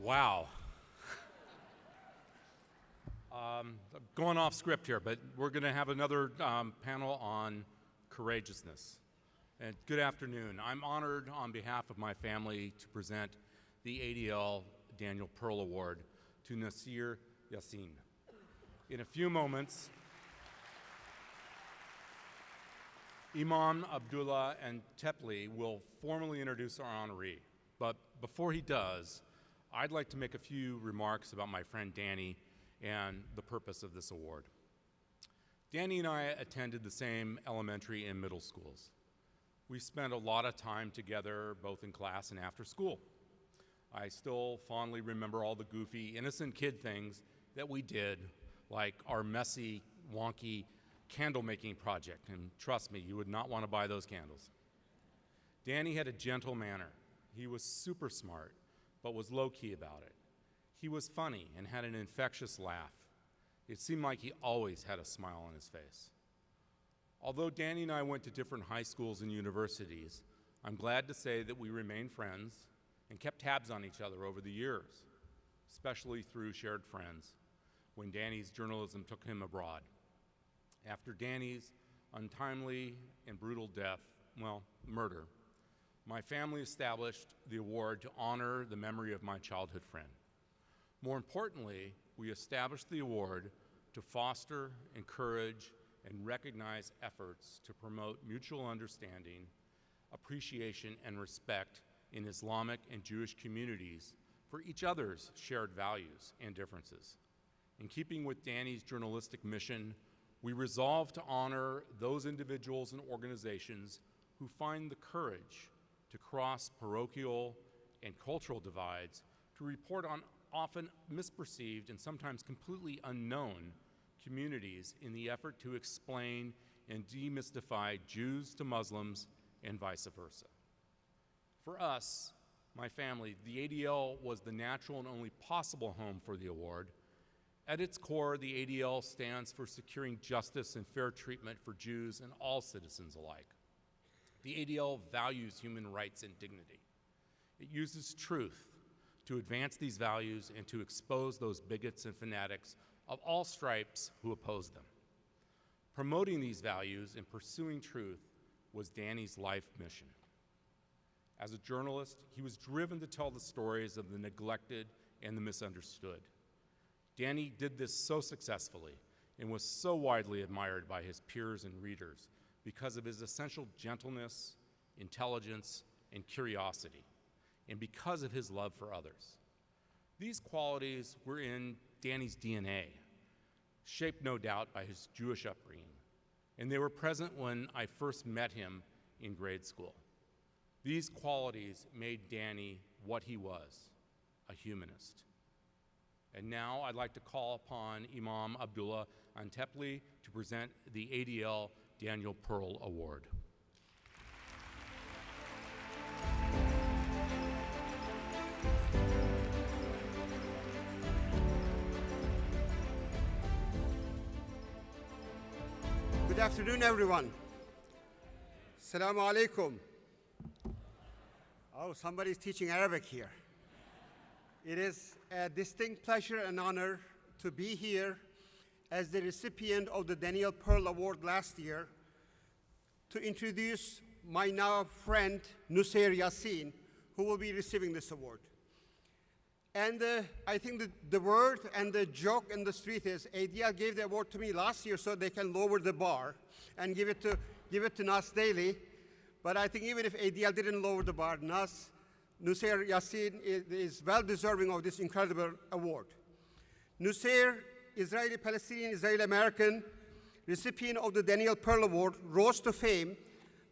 Wow. Going off script here, but we're going to have another panel on courageousness. And good afternoon. I'm honored on behalf of my family to present the ADL Daniel Pearl Award to Nuseir Yassin. In a few moments, Imam, Abdullah, and Antepli will formally introduce our honoree. But before he does, I'd like to make a few remarks about my friend Danny and the purpose of this award. Danny and I attended the same elementary and middle schools. We spent a lot of time together, both in class and after school. I still fondly remember all the goofy, innocent kid things that we did, like our messy, wonky candle-making project, and trust me, you would not want to buy those candles. Danny had a gentle manner. He was super smart, but was low-key about it. He was funny and had an infectious laugh. It seemed like he always had a smile on his face. Although Danny and I went to different high schools and universities, I'm glad to say that we remained friends and kept tabs on each other over the years, especially through shared friends when Danny's journalism took him abroad. After Danny's untimely and brutal death, well, murder, my family established the award to honor the memory of my childhood friend. More importantly, we established the award to foster, encourage, and recognize efforts to promote mutual understanding, appreciation, and respect in Islamic and Jewish communities for each other's shared values and differences. In keeping with Danny's journalistic mission, we resolved to honor those individuals and organizations who find the courage to cross parochial and cultural divides to report on often misperceived and sometimes completely unknown communities in the effort to explain and demystify Jews to Muslims and vice versa. For us, my family, the ADL was the natural and only possible home for the award. At its core, the ADL stands for securing justice and fair treatment for Jews and all citizens alike. The ADL values human rights and dignity. It uses truth to advance these values and to expose those bigots and fanatics of all stripes who oppose them. Promoting these values and pursuing truth was Danny's life mission. As a journalist, he was driven to tell the stories of the neglected and the misunderstood. Danny did this so successfully and was so widely admired by his peers and readers because of his essential gentleness, intelligence, and curiosity, and because of his love for others. These qualities were in Danny's DNA, shaped no doubt by his Jewish upbringing, and they were present when I first met him in grade school. These qualities made Danny what he was, a humanist. And now I'd like to call upon Imam Abdullah Antepli to present the ADL Daniel Pearl Award. Good afternoon, everyone. Assalamu alaikum. Oh, somebody's teaching Arabic here. It is a distinct pleasure and honor to be here as the recipient of the Daniel Pearl Award last year to introduce my now friend, Nuseir Yassin, who will be receiving this award. And I think the word and the joke in the street is ADL gave the award to me last year so they can lower the bar and give it to Nas daily. But I think even if ADL didn't lower the bar, Nuseir Yassin is well deserving of this incredible award. Nuseir, Israeli-Palestinian, Israeli-American, recipient of the Daniel Pearl Award, rose to fame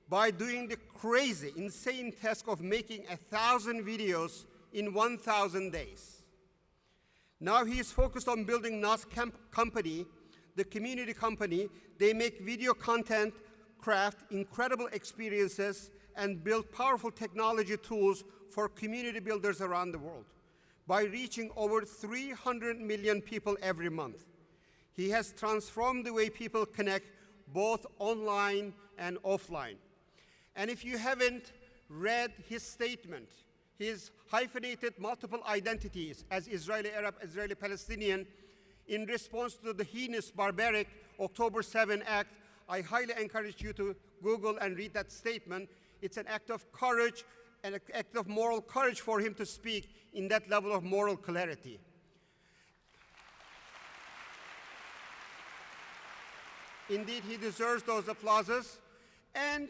by doing the crazy, insane task of making 1,000 videos in 1,000 days. Now he is focused on building Nas company, the community company. They make video content, craft incredible experiences, and build powerful technology tools for community builders around the world by reaching over 300 million people every month. He has transformed the way people connect both online and offline. And if you haven't read his statement, his hyphenated multiple identities as Israeli Arab, Israeli Palestinian, in response to the heinous, barbaric October 7 act. I highly encourage you to Google and read that statement. It's an act of courage, an act of moral courage for him to speak in that level of moral clarity. Indeed, he deserves those applauses. And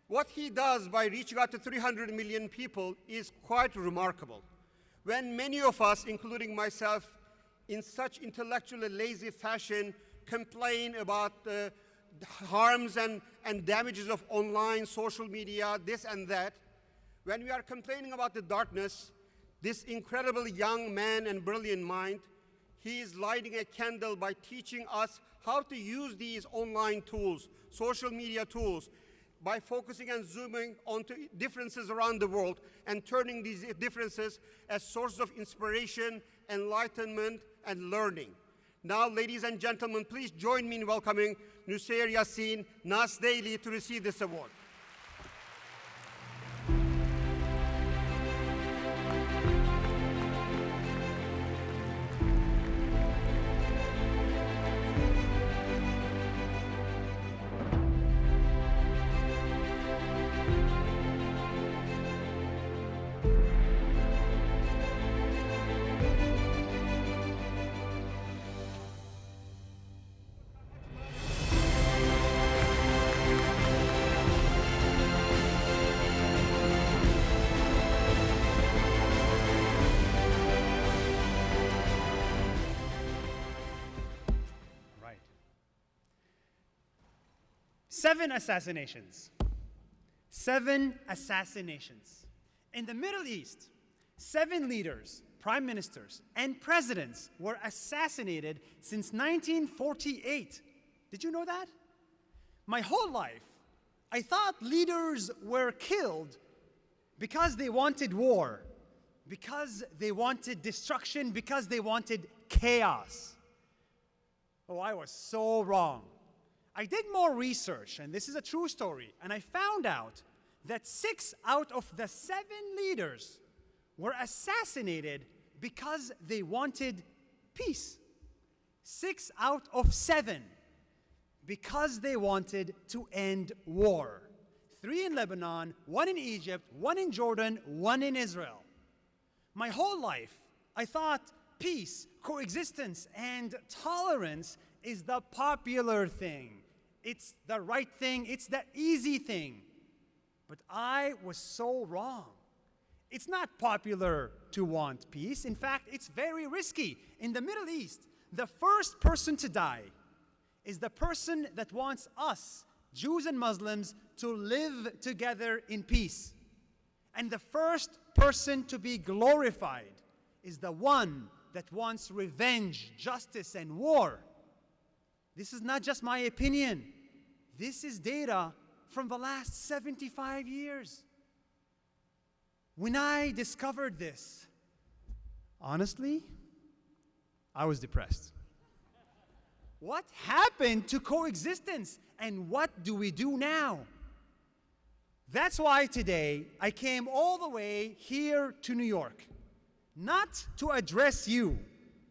what he does by reaching out to 300 million people is quite remarkable. When many of us, including myself, in such intellectually lazy fashion, complain about the harms and damages of online, social media, this and that, when we are complaining about the darkness, this incredible young man and brilliant mind, he is lighting a candle by teaching us how to use these online tools, social media tools, by focusing and zooming onto differences around the world and turning these differences as sources of inspiration, enlightenment, and learning. Now, ladies and gentlemen, please join me in welcoming Nuseir Yassin, Nas Daily, to receive this award. Seven assassinations. 7 assassinations. In the Middle East, 7 leaders, prime ministers, and presidents were assassinated since 1948. Did you know that? My whole life, I thought leaders were killed because they wanted war, because they wanted destruction, because they wanted chaos. Oh, I was so wrong. I did more research, and this is a true story, and I found out that 6 out of the 7 leaders were assassinated because they wanted peace. 6 out of 7 because they wanted to end war. 3 in Lebanon, 1 in Egypt, 1 in Jordan, 1 in Israel. My whole life, I thought peace, coexistence, and tolerance is the popular thing. It's the right thing, it's the easy thing. But I was so wrong. It's not popular to want peace. In fact, it's very risky. In the Middle East, the first person to die is the person that wants us, Jews and Muslims, to live together in peace. And the first person to be glorified is the one that wants revenge, justice, and war. This is not just my opinion. This is data from the last 75 years. When I discovered this, honestly, I was depressed. What happened to coexistence, and what do we do now? That's why today I came all the way here to New York, not to address you,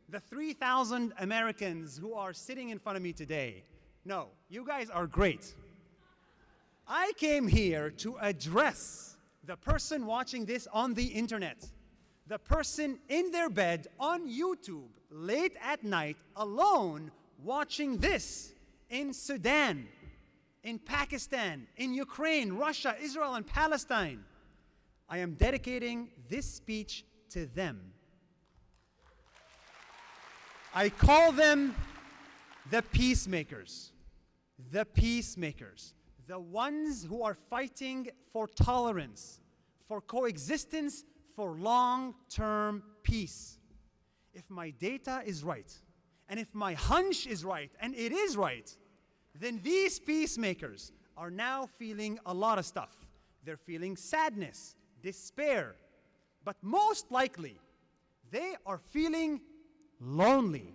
the 3,000 Americans who are sitting in front of me today. No, you guys are great. I came here to address the person watching this on the internet, the person in their bed on YouTube late at night alone watching this in Sudan, in Pakistan, in Ukraine, Russia, Israel, and Palestine. I am dedicating this speech to them. I call them the peacemakers. The peacemakers. The ones who are fighting for tolerance, for coexistence, for long-term peace. If my data is right, and if my hunch is right, and it is right, then these peacemakers are now feeling a lot of stuff. They're feeling sadness, despair, but most likely, they are feeling lonely.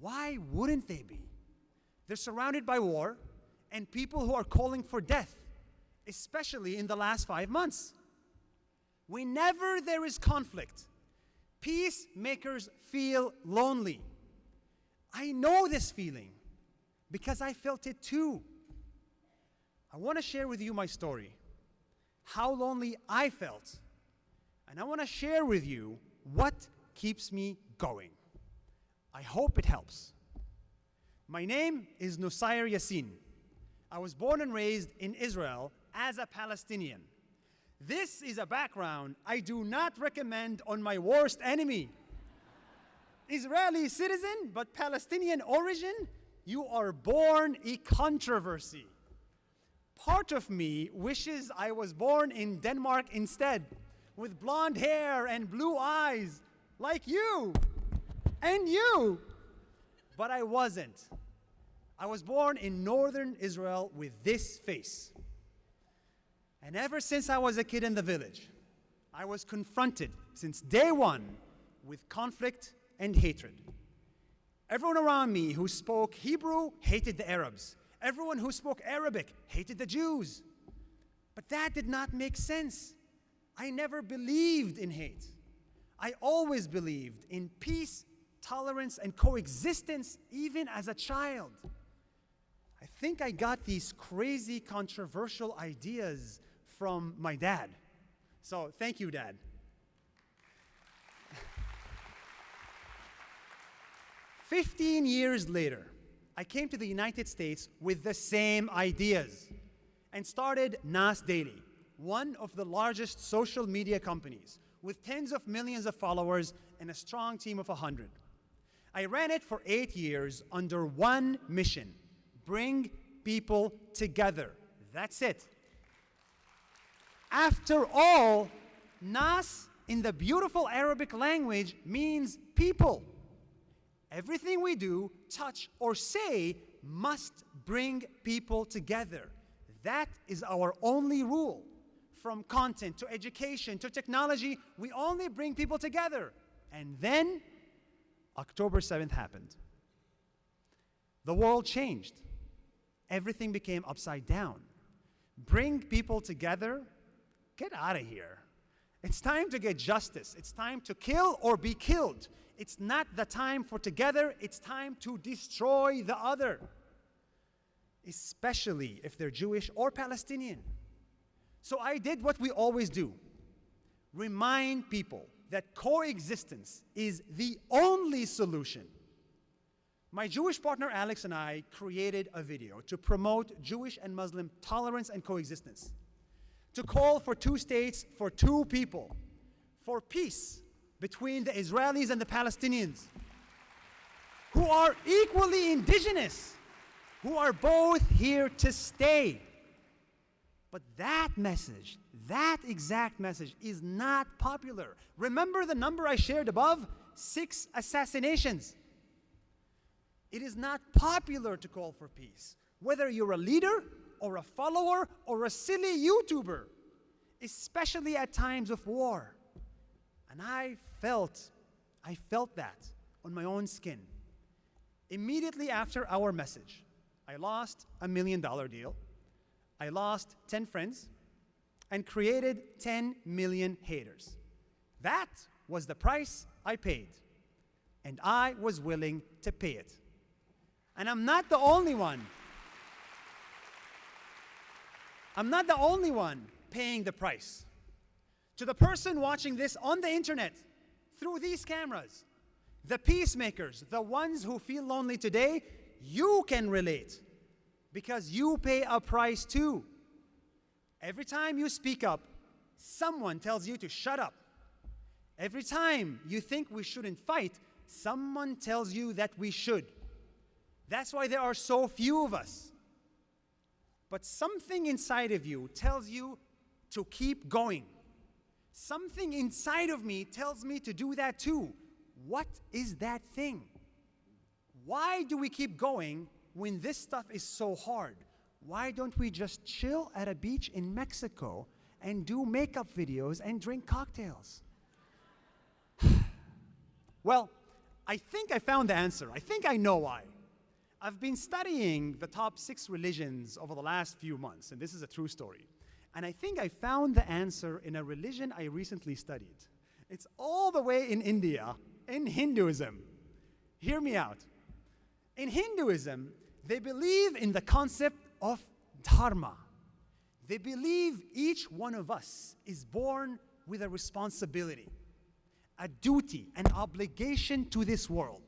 Why wouldn't they be? They're surrounded by war and people who are calling for death, especially in the last 5 months. Whenever there is conflict, peacemakers feel lonely. I know this feeling because I felt it too. I want to share with you my story, how lonely I felt, and I want to share with you what keeps me going. I hope it helps. My name is Nuseir Yassin. I was born and raised in Israel as a Palestinian. This is a background I do not recommend on my worst enemy. Israeli citizen, but Palestinian origin, you are born a controversy. Part of me wishes I was born in Denmark instead, with blonde hair and blue eyes, like you and you. But I wasn't. I was born in northern Israel with this face. And ever since I was a kid in the village, I was confronted since day one with conflict and hatred. Everyone around me who spoke Hebrew hated the Arabs. Everyone who spoke Arabic hated the Jews. But that did not make sense. I never believed in hate. I always believed in peace, tolerance, and coexistence, even as a child. I think I got these crazy, controversial ideas from my dad. So thank you, Dad. 15 years later, I came to the United States with the same ideas and started Nas Daily, one of the largest social media companies with tens of millions of followers and a strong team of 100. I ran it for 8 years under one mission: bring people together. That's it. After all, Nas in the beautiful Arabic language means people. Everything we do, touch, or say must bring people together. That is our only rule. From content to education to technology, we only bring people together. And then October 7th happened. The world changed. Everything became upside down. Bring people together? Get out of here. It's time to get justice. It's time to kill or be killed. It's not the time for together. It's time to destroy the other, especially if they're Jewish or Palestinian. So I did what we always do: remind people that coexistence is the only solution. My Jewish partner Alex and I created a video to promote Jewish and Muslim tolerance and coexistence, to call for 2 states for 2 people, for peace between the Israelis and the Palestinians, who are equally indigenous, who are both here to stay. But that message, that exact message, is not popular. Remember the number I shared above? 6 assassinations. It is not popular to call for peace, whether you're a leader or a follower or a silly YouTuber, especially at times of war. And I felt that on my own skin. Immediately after our message, I lost a $1 million deal, I lost 10 friends, and created 10 million haters. That was the price I paid, and I was willing to pay it. And I'm not the only one. I'm not the only one paying the price. To the person watching this on the internet, through these cameras, the peacemakers, the ones who feel lonely today, you can relate because you pay a price too. Every time you speak up, someone tells you to shut up. Every time you think we shouldn't fight, someone tells you that we should. That's why there are so few of us. But something inside of you tells you to keep going. Something inside of me tells me to do that too. What is that thing? Why do we keep going when this stuff is so hard? Why don't we just chill at a beach in Mexico and do makeup videos and drink cocktails? Well, I think I found the answer. I think I know why. I've been studying the top 6 religions over the last few months, and this is a true story. And I think I found the answer in a religion I recently studied. It's all the way in India, in Hinduism. Hear me out. In Hinduism, they believe in the concept of dharma. They believe each one of us is born with a responsibility, a duty, an obligation to this world.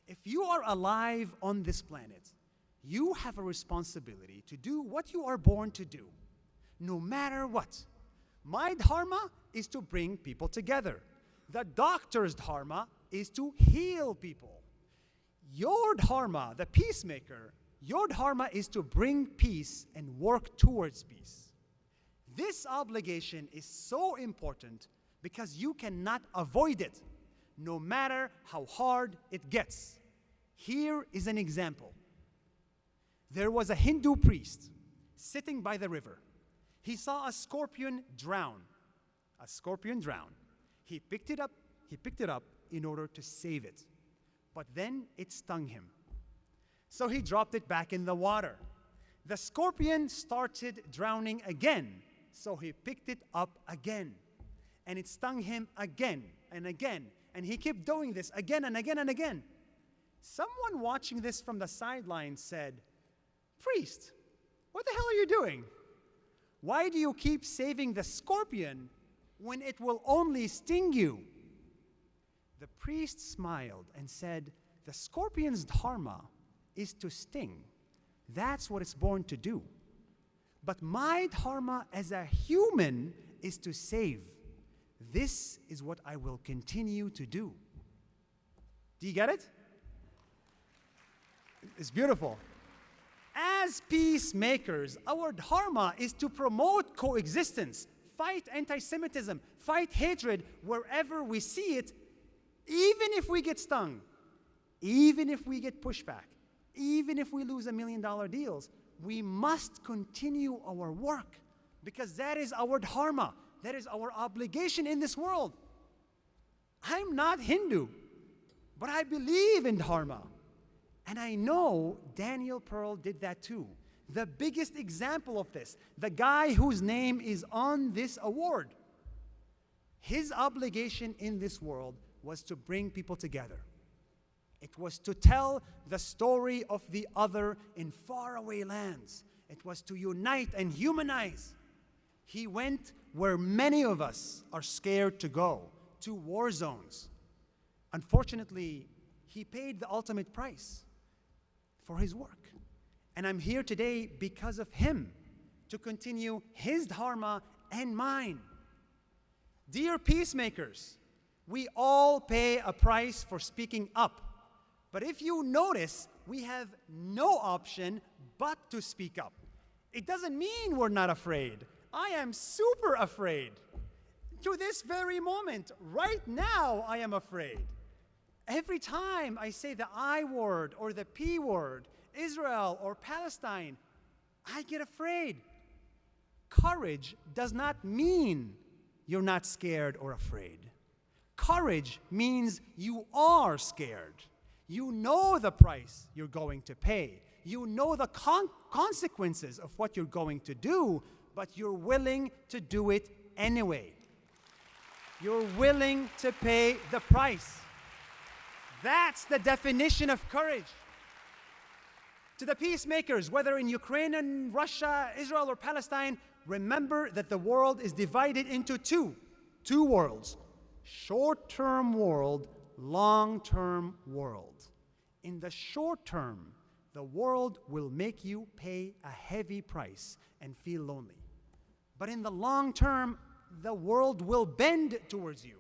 If you are alive on this planet, you have a responsibility to do what you are born to do, no matter what. My dharma is to bring people together. The doctor's dharma is to heal people. Your dharma, the peacemaker, your dharma is to bring peace and work towards peace. This obligation is so important because you cannot avoid it, no matter how hard it gets. Here is an example. There was a Hindu priest sitting by the river. He saw a scorpion drown. A scorpion drown. He picked it up in order to save it. But then it stung him. So he dropped it back in the water. The scorpion started drowning again, so he picked it up again. And it stung him again and again. And he kept doing this again and again and again. Someone watching this from the sidelines said, "Priest, what the hell are you doing? Why do you keep saving the scorpion when it will only sting you?" The priest smiled and said, "The scorpion's dharma is to sting. That's what it's born to do. But my dharma as a human is to save. This is what I will continue to do." Do you get it? It's beautiful. As peacemakers, our dharma is to promote coexistence, fight anti-Semitism, fight hatred wherever we see it, even if we get stung, even if we get pushback, even if we lose $1 million deals. We must continue our work because that is our dharma. That is our obligation in this world. I'm not Hindu, but I believe in dharma. And I know Daniel Pearl did that too. The biggest example of this, the guy whose name is on this award, his obligation in this world was to bring people together. It was to tell the story of the other in faraway lands. It was to unite and humanize. He went where many of us are scared to go, to war zones. Unfortunately, he paid the ultimate price for his work. And I'm here today because of him, to continue his dharma and mine. Dear peacemakers, we all pay a price for speaking up. But if you notice, we have no option but to speak up. It doesn't mean we're not afraid. I am super afraid. To this very moment, right now, I am afraid. Every time I say the I word or the P word, Israel or Palestine, I get afraid. Courage does not mean you're not scared or afraid. Courage means you are scared. You know the price you're going to pay. You know the consequences of what you're going to do, but you're willing to do it anyway. You're willing to pay the price. That's the definition of courage. To the peacemakers, whether in Ukraine and Russia, Israel or Palestine, remember that the world is divided into two worlds. Short-term world, long-term world. In the short term, the world will make you pay a heavy price and feel lonely. But in the long term, the world will bend towards you.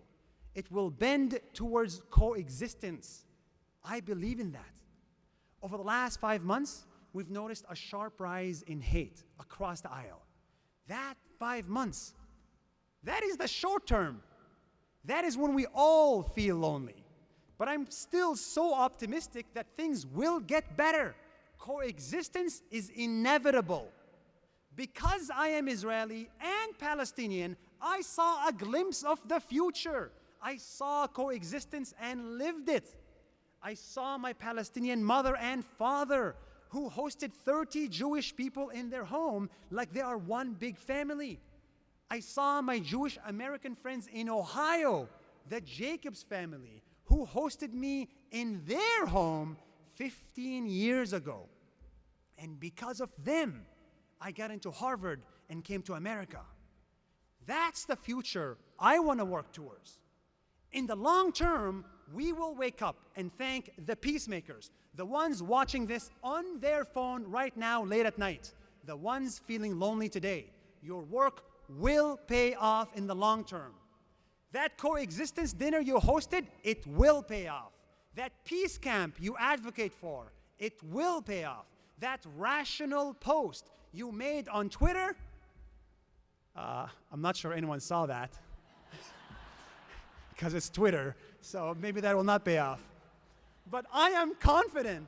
It will bend towards coexistence. I believe in that. Over the last 5 months, we've noticed a sharp rise in hate across the aisle. That 5 months, that is the short term. That is when we all feel lonely. But I'm still so optimistic that things will get better. Coexistence is inevitable. Because I am Israeli and Palestinian, I saw a glimpse of the future. I saw coexistence and lived it. I saw my Palestinian mother and father who hosted 30 Jewish people in their home like they are one big family. I saw my Jewish American friends in Ohio, the Jacobs family, who hosted me in their home 15 years ago. And because of them, I got into Harvard and came to America. That's the future I want to work towards. In the long term, we will wake up and thank the peacemakers, the ones watching this on their phone right now late at night, the ones feeling lonely today. Your work will pay off in the long term. That coexistence dinner you hosted, it will pay off. That peace camp you advocate for, it will pay off. That rational post you made on Twitter, I'm not sure anyone saw that because it's Twitter, so maybe that will not pay off. But I am confident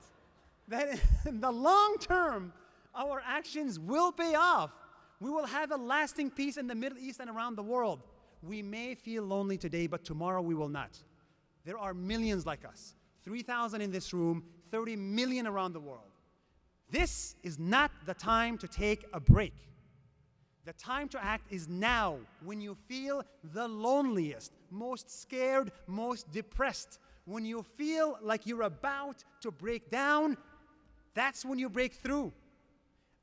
that in the long term, our actions will pay off. We will have a lasting peace in the Middle East and around the world. We may feel lonely today, but tomorrow we will not. There are millions like us, 3,000 in this room, 30 million around the world. This is not the time to take a break. The time to act is now, when you feel the loneliest, most scared, most depressed. When you feel like you're about to break down, that's when you break through.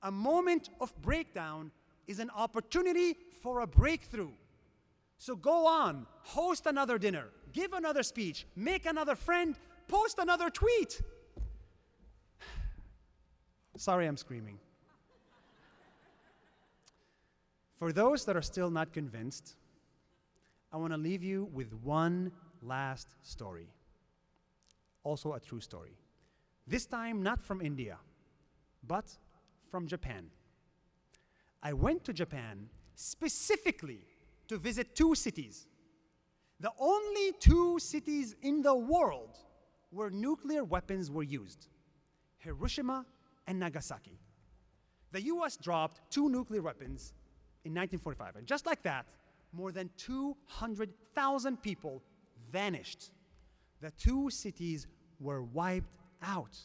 A moment of breakdown is an opportunity for a breakthrough. So go on, host another dinner, give another speech, make another friend, post another tweet. Sorry, I'm screaming. For those that are still not convinced, I want to leave you with one last story. Also a true story. This time not from India, but from Japan. I went to Japan specifically to visit two cities. The only two cities in the world where nuclear weapons were used: Hiroshima and Nagasaki. The US dropped 2 nuclear weapons in 1945. And just like that, more than 200,000 people vanished. The two cities were wiped out.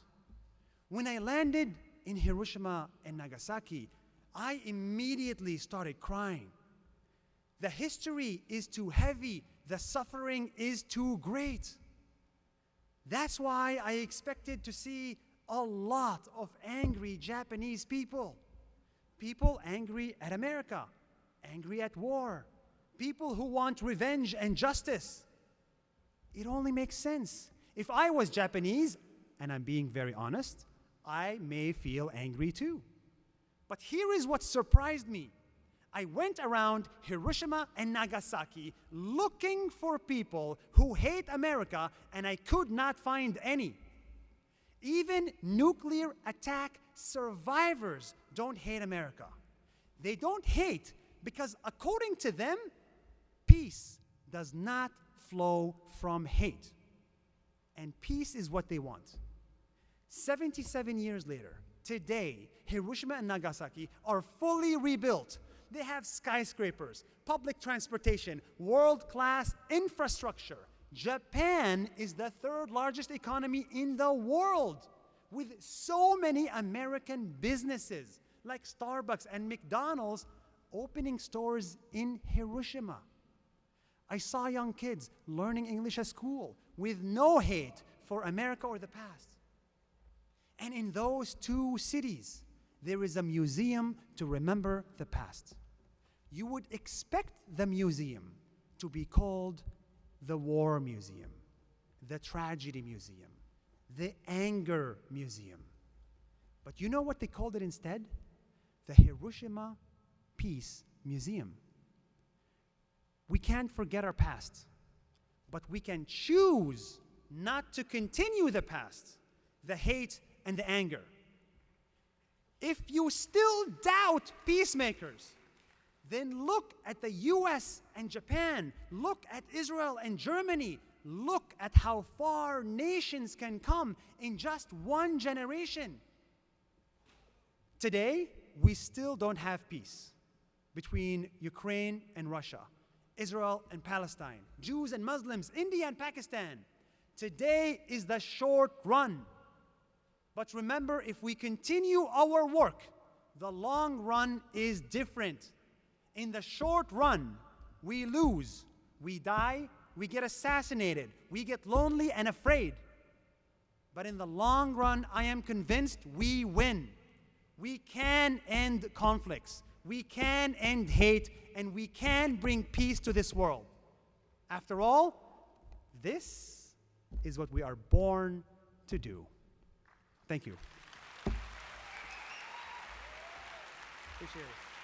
When I landed in Hiroshima and Nagasaki, I immediately started crying. The history is too heavy. The suffering is too great. That's why I expected to see a lot of angry Japanese people. People angry at America, angry at war, people who want revenge and justice. It only makes sense. If I was Japanese, and I'm being very honest, I may feel angry too. But here is what surprised me. I went around Hiroshima and Nagasaki looking for people who hate America, and I could not find any. Even nuclear attack survivors don't hate America. They don't hate because, according to them, peace does not flow from hate. And peace is what they want. 77 years later, today, Hiroshima and Nagasaki are fully rebuilt. They have skyscrapers, public transportation, world-class infrastructure. Japan is the 3rd largest economy in the world, with so many American businesses like Starbucks and McDonald's opening stores in Hiroshima. I saw young kids learning English at school with no hate for America or the past. And in those two cities, there is a museum to remember the past. You would expect the museum to be called the War Museum, the Tragedy Museum, the Anger Museum. But you know what they called it instead? The Hiroshima Peace Museum. We can't forget our past, but we can choose not to continue the past, the hate and the anger. If you still doubt peacemakers, then look at the US and Japan, look at Israel and Germany, look at how far nations can come in just one generation. Today, we still don't have peace between Ukraine and Russia, Israel and Palestine, Jews and Muslims, India and Pakistan. Today is the short run. But remember, if we continue our work, the long run is different. In the short run, we lose, we die, we get assassinated, we get lonely and afraid. But in the long run, I am convinced we win. We can end conflicts, we can end hate, and we can bring peace to this world. After all, this is what we are born to do. Thank you. Appreciate it.